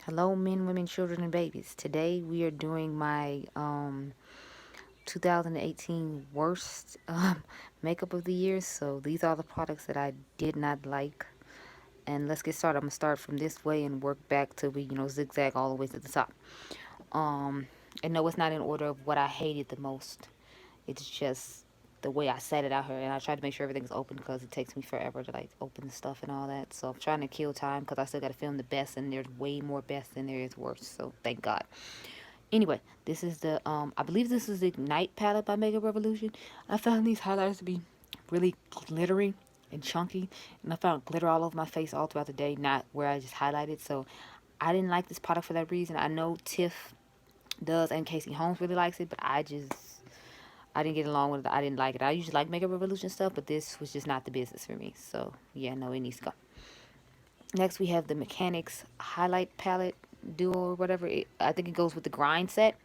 Hello, men, women, children, and babies. Today we are doing my 2018 worst makeup of the year. So these are the products that I did not like. And let's get started. I'm gonna start from this way and work back to zigzag all the way to the top. Um, and no, it's not in order of what I hated the most. It's just the way I set it out here, and I try to make sure everything's open because it takes me forever to like open the stuff and all that. So I'm trying to kill time because I still got to film the best, and there's way more best than there is worst. So thank God. Anyway, this is the I believe this is the Ignite palette by Mega Revolution. I found these highlighters to be really glittery and chunky, and I found glitter all over my face all throughout the day, not where I just highlighted. So I didn't like this product for that reason. I know Tiff does and Casey Holmes really likes it, but I didn't get along with it. I didn't like it. I usually like Mega Revolution stuff, but this was just not the business for me. So yeah, no, it needs to go. Next, we have the Mechanics Highlight Palette Duo or whatever. I think it goes with the grind set.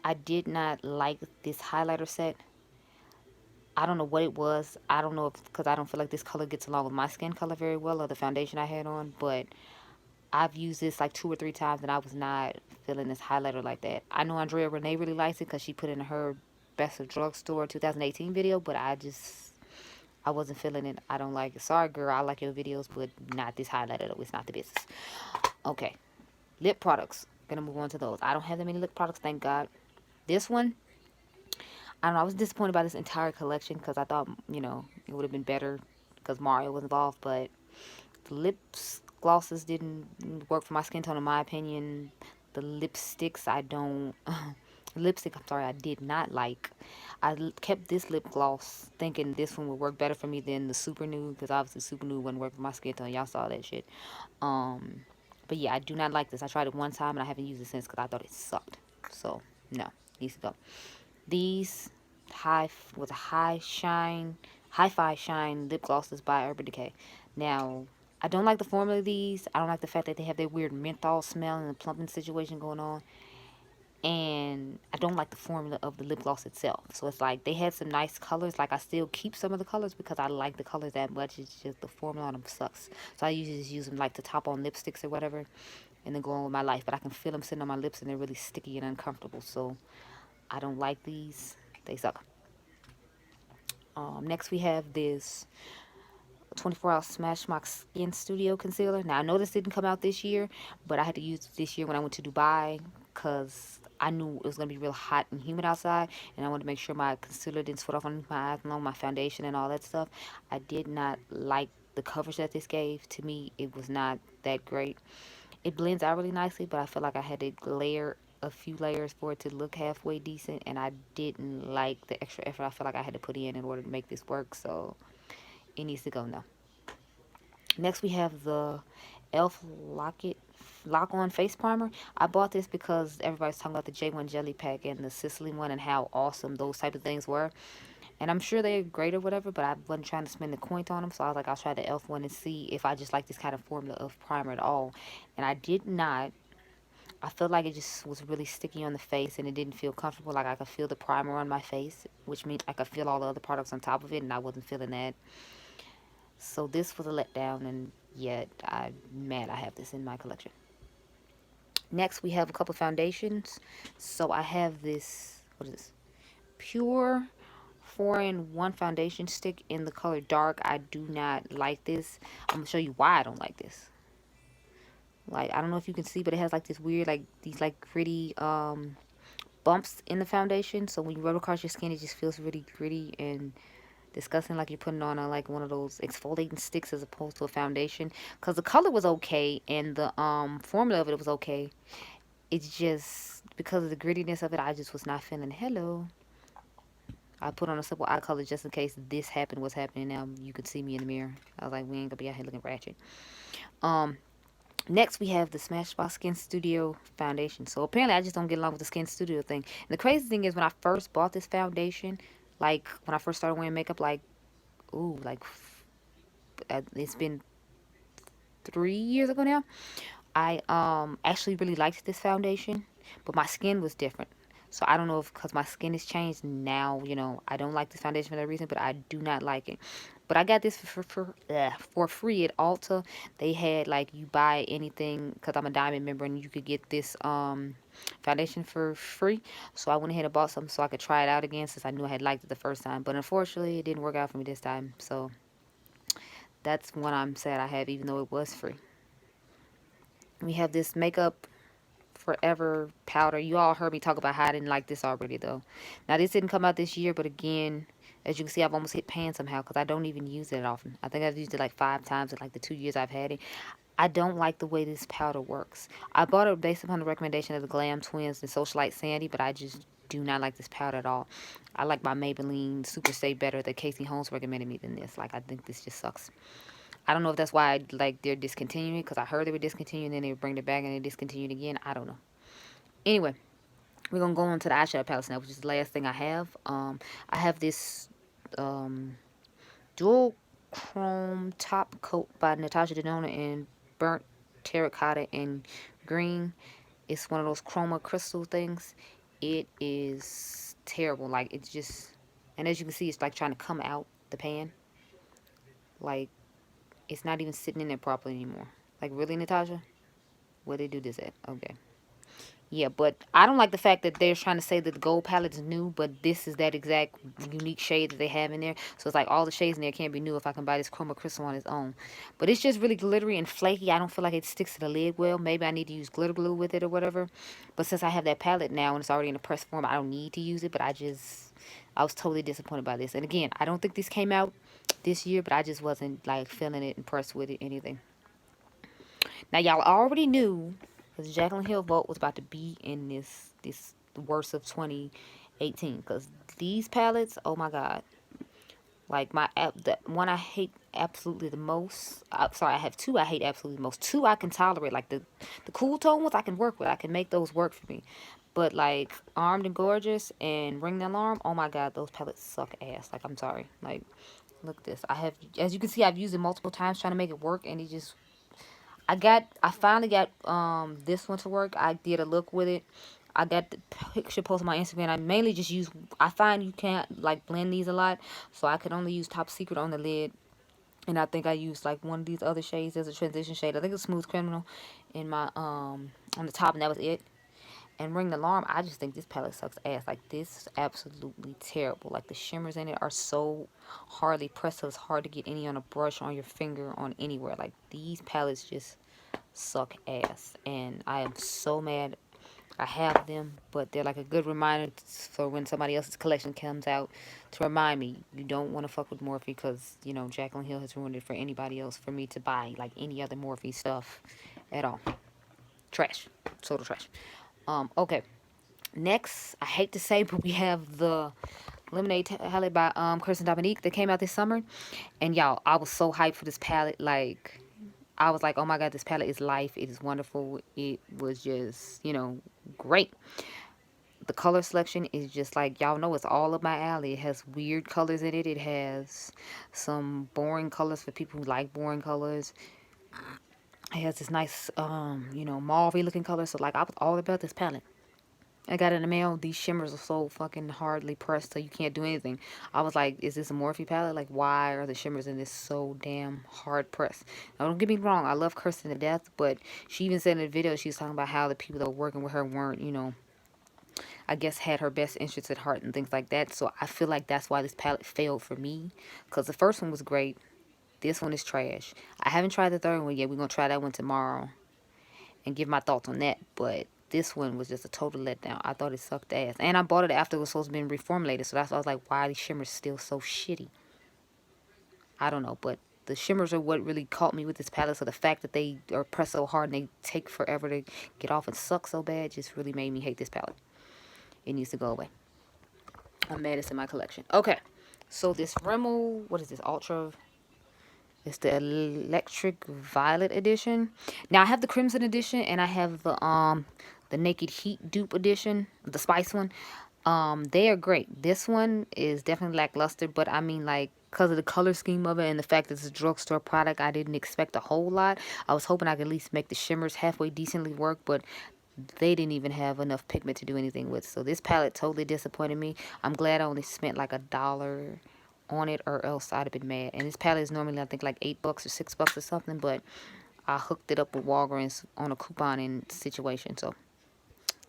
I did not like this highlighter set. I don't know what it was. I don't know if because I don't feel like this color gets along with my skin color very well or the foundation I had on. But I've used this like 2 or 3 times and I was not feeling this highlighter like that. I know Andrea Renee really likes it because she put in her Best of Drugstore 2018 video, but I wasn't feeling it. I don't like it. Sorry, girl. I like your videos, but not this highlighter though. It's not the business. Okay. Lip products. Gonna move on to those. I don't have that many lip products, thank God. This one, I don't know. I was disappointed by this entire collection because I thought, it would have been better because Mario was involved, but the lips glosses didn't work for my skin tone in my opinion. The lipsticks I don't lipstick I'm sorry I did not like. Kept this lip gloss thinking this one would work better for me than the super nude because obviously super nude wouldn't work for my skin tone. Y'all saw that shit. um but yeah, I do not like this. I tried it one time and I haven't used it since because I thought it sucked. So no, needs to go. These Hi-Fi Shine lip glosses by Urban Decay. Now, I don't like the formula of these. I don't like the fact that they have that weird menthol smell and the plumping situation going on. And I don't like the formula of the lip gloss itself. So it's like they had some nice colors. Like I still keep some of the colors because I like the colors that much. It's just the formula on them sucks. So I usually just use them like to top on lipsticks or whatever and then go on with my life. But I can feel them sitting on my lips and they're really sticky and uncomfortable. So I don't like these. They suck. Next we have this 24-hour Smashbox Skin Studio Concealer. Now, I know this didn't come out this year, but I had to use it this year when I went to Dubai because I knew it was going to be real hot and humid outside, and I wanted to make sure my concealer didn't sweat off underneath my eyes, along my foundation and all that stuff. I did not like the coverage that this gave. To me, it was not that great. It blends out really nicely, but I feel like I had to layer a few layers for it to look halfway decent, and I didn't like the extra effort I feel like I had to put in order to make this work, so it needs to go now. Next, we have the Elf Lock On Face Primer. I bought this because everybody's talking about the J1 Jelly Pack and the Sicily one and how awesome those type of things were. And I'm sure they're great or whatever, but I wasn't trying to spend the coin on them. So I was like, I'll try the Elf one and see if I just like this kind of formula of primer at all. And I did not. I felt like it just was really sticky on the face and it didn't feel comfortable. Like I could feel the primer on my face, which means I could feel all the other products on top of it, and I wasn't feeling that. So this was a letdown, and yet I'm mad I have this in my collection. Next, we have a couple foundations. So I have this, what is this? Pure 4-in-1 foundation stick in the color dark. I do not like this. I'm going to show you why I don't like this. Like, I don't know if you can see, but it has like this weird, like, these like gritty bumps in the foundation. So when you rub across your skin, it just feels really gritty and disgusting, like you're putting on a like one of those exfoliating sticks as opposed to a foundation. Because the color was okay and the formula of it was okay. It's just because of the grittiness of it, I just was not feeling. Hello, I put on a simple eye color just in case this happened. What's happening now? You could see me in the mirror. I was like, we ain't gonna be out here looking ratchet. Um, Next we have the Smashbox Skin Studio foundation. So apparently I just don't get along with the Skin Studio thing. And the crazy thing is when I first bought this foundation, like when I first started wearing makeup, like ooh, like it's been 3 years ago now. I actually really liked this foundation, but my skin was different. So I don't know if because my skin has changed now, I don't like this foundation for that reason, but I do not like it. But I got this for free at Ulta. They had like you buy anything because I'm a diamond member and you could get this foundation for free. So I went ahead and bought some so I could try it out again since I knew I had liked it the first time. But unfortunately, it didn't work out for me this time. So that's one I'm sad I have, even though it was free. We have this makeup forever powder. You all heard me talk about how I didn't like this already though. Now this didn't come out this year, but again, as you can see, I've almost hit pan somehow because I don't even use it often. I think I've used it like 5 times in like the 2 years I've had it. I don't like the way this powder works. I bought it based upon the recommendation of the Glam Twins and Socialite Sandy, but I just do not like this powder at all. I like my Maybelline Super Stay better that Casey Holmes recommended me than this. Like I think this just sucks. I don't know if that's why like they're discontinuing because I heard they were discontinuing, then they would bring it back and they discontinued again. I don't know. Anyway, we're gonna go on to the eyeshadow palette now, which is the last thing I have. I have this um dual chrome top coat by Natasha Denona in burnt terracotta and green. It's one of those chroma crystal things. It is terrible. Like it's just, and as you can see, it's like trying to come out the pan. Like it's not even sitting in there properly anymore. Like really, Natasha? Where they do this at? Okay. Yeah, but I don't like the fact that they're trying to say that the gold palette's new, but this is that exact unique shade that they have in there. So it's like all the shades in there can't be new if I can buy this chroma crystal on its own. But it's just really glittery and flaky. I don't feel like it sticks to the lid well. Maybe I need to use glitter glue with it or whatever. But since I have that palette now and it's already in a pressed form, I don't need to use it. But I was totally disappointed by this. And again, I don't think this came out this year, but I just wasn't like feeling it, impressed with it, anything. Now y'all already knew because Jaclyn Hill vote was about to be in this worst of 2018 because these palettes, oh my god, like the one I hate absolutely the most. Sorry, I have two I hate absolutely the most. Two I can tolerate, like the cool tone ones I can work with. I can make those work for me. But like Armed and Gorgeous and Ring the Alarm, oh my god, those palettes suck ass. Like I'm sorry, like. Look at this. I have, as you can see, I've used it multiple times trying to make it work, and it just I finally got this one to work. I did a look with it. I got the picture posted on my Instagram. I mainly just use, I find you can't like blend these a lot, so I could only use Top Secret on the lid. And I think I used like one of these other shades as a transition shade. I think it's Smooth Criminal in my on the top, and that was it. And Ring the Alarm, I just think this palette sucks ass. Like this is absolutely terrible. Like the shimmers in it are so hardly pressed, so it's hard to get any on a brush, on your finger, on anywhere. Like these palettes just suck ass, and I am so mad I have them, but they're like a good reminder for when somebody else's collection comes out to remind me you don't want to fuck with Morphe because, you know, Jaclyn Hill has ruined it for anybody else for me to buy like any other Morphe stuff at all. Trash. Total trash. Okay. Next, I hate to say, but we have the Lemonade palette by Kirsten Dominique that came out this summer. And y'all, I was so hyped for this palette. Like, I was like, oh my god, this palette is life. It is wonderful. It was just, you know, great. The color selection is just like, y'all know it's all up my alley. It has weird colors in it. It has some boring colors for people who like boring colors. It has this nice, you know, mauve looking color. So, like, I was all about this palette. I got it in the mail. These shimmers are so fucking hardly pressed so you can't do anything. I was like, is this a Morphe palette? Like, why are the shimmers in this so damn hard pressed? Now, don't get me wrong. I love Kirsten to death, but she even said in the video, she was talking about how the people that were working with her weren't, you know, I guess had her best interests at heart and things like that. So I feel like that's why this palette failed for me. Because the first one was great. This one is trash. I haven't tried the third one yet. We're going to try that one tomorrow and give my thoughts on that. But this one was just a total letdown. I thought it sucked ass. And I bought it after it was supposed to be reformulated. So that's why I was like, why are these shimmers still so shitty? I don't know. But the shimmers are what really caught me with this palette. So the fact that they are pressed so hard and they take forever to get off and suck so bad just really made me hate this palette. It needs to go away. I'm mad it's in my collection. Okay. So this Rimmel, what is this? Ultra. It's the Electric Violet edition. Now I have the Crimson edition and I have the Naked Heat dupe edition, the Spice one. They are great. This one is definitely lackluster, but I mean, like, because of the color scheme of it and the fact that it's a drugstore product, I didn't expect a whole lot. I was hoping I could at least make the shimmers halfway decently work, but they didn't even have enough pigment to do anything with. So this palette totally disappointed me. I'm glad I only spent like $1 on it, or else I'd have been mad. And this palette is normally, I think, like $8 or $6 or something, but I hooked it up with Walgreens on a couponing situation. So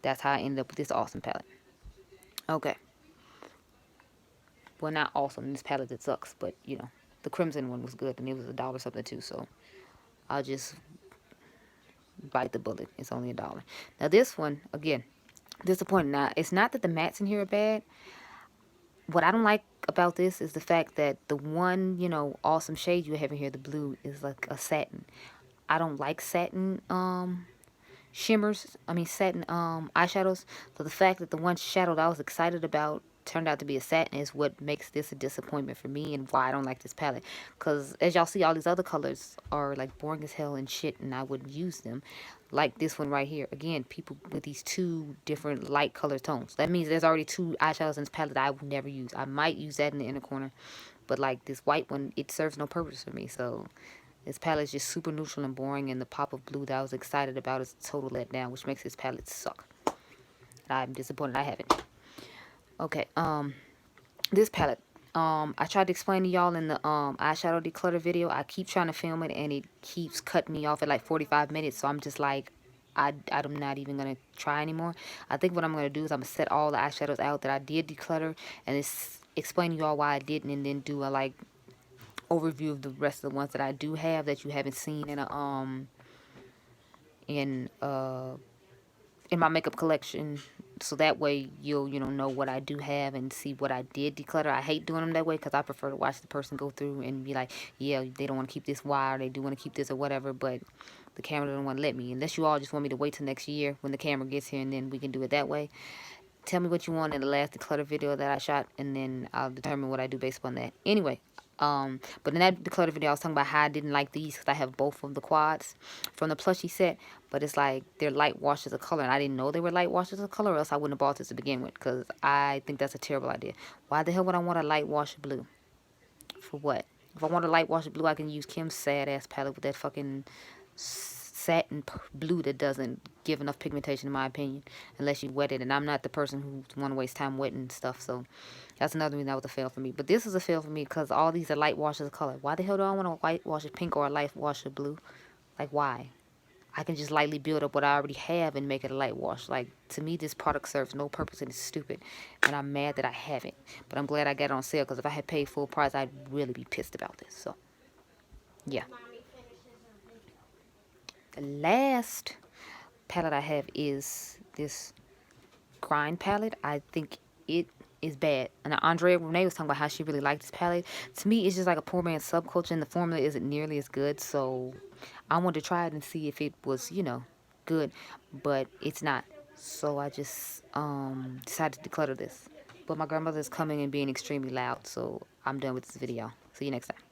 that's how I ended up with this awesome palette. Okay. Well, not awesome. This palette, it sucks, but you know, the crimson one was good, and it was $1 something too. So I'll just bite the bullet. It's only $1. Now this one, again, disappointing. Now it's not that the mattes in here are bad. What I don't like about this is the fact that the one, you know, awesome shade you have in here, the blue, is like a satin. I don't like satin shimmers. I mean satin eyeshadows. So the fact that the one shadow that I was excited about turned out to be a satin is what makes this a disappointment for me, and why I don't like this palette. Because as y'all see, all these other colors are like boring as hell and shit, and I wouldn't use them. Like this one right here. Again, people with these two different light color tones. That means there's already two eyeshadows in this palette that I would never use. I might use that in the inner corner, but like this white one, it serves no purpose for me. So this palette is just super neutral and boring, and the pop of blue that I was excited about is a total letdown, which makes this palette suck. I'm disappointed I have it. Okay, this palette, I tried to explain to y'all in the eyeshadow declutter video. I keep trying to film it, and it keeps cutting me off at like 45 minutes, so I'm just like, I'm not even going to try anymore. I think what I'm going to do is I'm going to set all the eyeshadows out that I did declutter, and explain to y'all why I didn't, and then do a like overview of the rest of the ones that I do have that you haven't seen in a in my makeup collection, so that way you'll, you know what I do have and see what I did declutter. I hate doing them that way because I prefer to watch the person go through and be like, yeah, they don't want to keep this wire, they do want to keep this or whatever, but the camera doesn't want to let me, unless you all just want me to wait till next year when the camera gets here, and then we can do it that way. Tell me what you want in the last declutter video that I shot, and then I'll determine what I do based upon that. Anyway, but in that declutter video, I was talking about how I didn't like these because I have both of the quads from the plushie set, but it's like they're light washes of color, and I didn't know they were light washes of color, or else I wouldn't have bought this to begin with, because I think that's a terrible idea. Why the hell would I want a light wash of blue? For what? If I want a light wash of blue, I can use Kim's sad ass palette with that fucking satin blue that doesn't give enough pigmentation, in my opinion, unless you wet it, and I'm not the person who want to waste time wetting stuff, so that's another reason that was a fail for me. But this is a fail for me because all these are light washes of color. Why the hell do I want a white wash of pink or a light wash of blue? Like, why? I can just lightly build up what I already have and make it a light wash. Like, to me, this product serves no purpose and it's stupid, and I'm mad that I have it. But I'm glad I got it on sale, because if I had paid full price, I'd really be pissed about this. So yeah. The last palette I have is this grind palette. I think it is bad. And Andrea Renee was talking about how she really liked this palette. To me, it's just like a poor man's subculture, and the formula isn't nearly as good. So I wanted to try it and see if it was, good, but it's not. So I just decided to declutter this. But my grandmother is coming and being extremely loud, so I'm done with this video. See you next time.